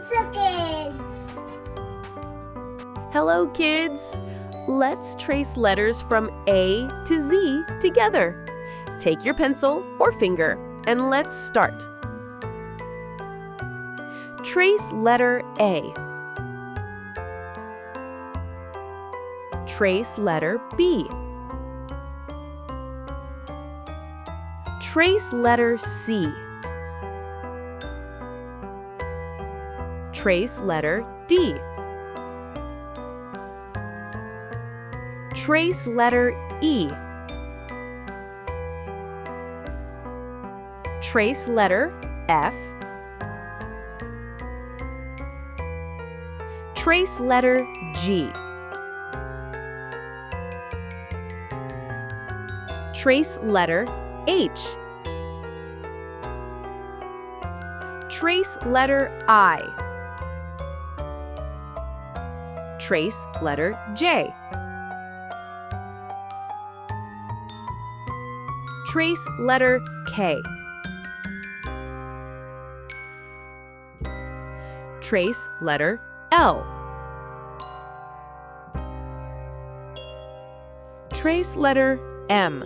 Kidzo Kids! Hello, kids! Let's trace letters from A to Z together. Take your pencil or finger and let's start. Trace letter A. Trace letter B. Trace letter C. Trace letter D. Trace letter E. Trace letter F. Trace letter G. Trace letter H. Trace letter I. Trace letter J. Trace letter K. Trace letter L. Trace letter M.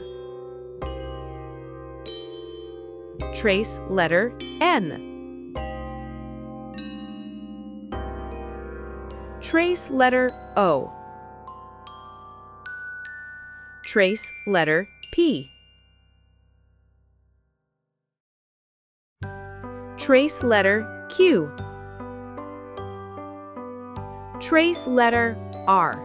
Trace letter N. Trace letter O. Trace letter P. Trace letter Q. Trace letter R.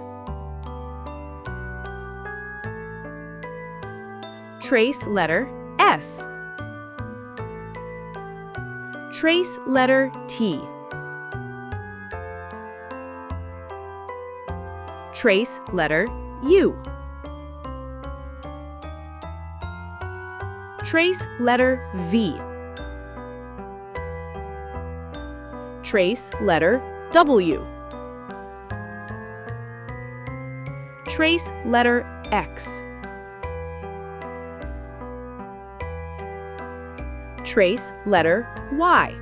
Trace letter S. Trace letter T. Trace letter U. Trace letter V. Trace letter W. Trace letter X. Trace letter Y.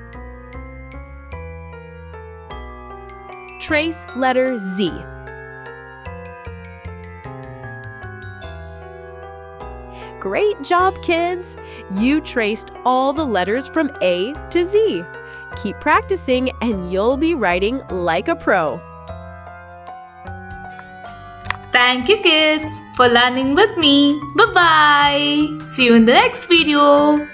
Trace letter Z. Great job, kids! You traced all the letters from A to Z. Keep practicing and you'll be writing like a pro. Thank you, kids, for learning with me. Bye-bye. See you in the next video.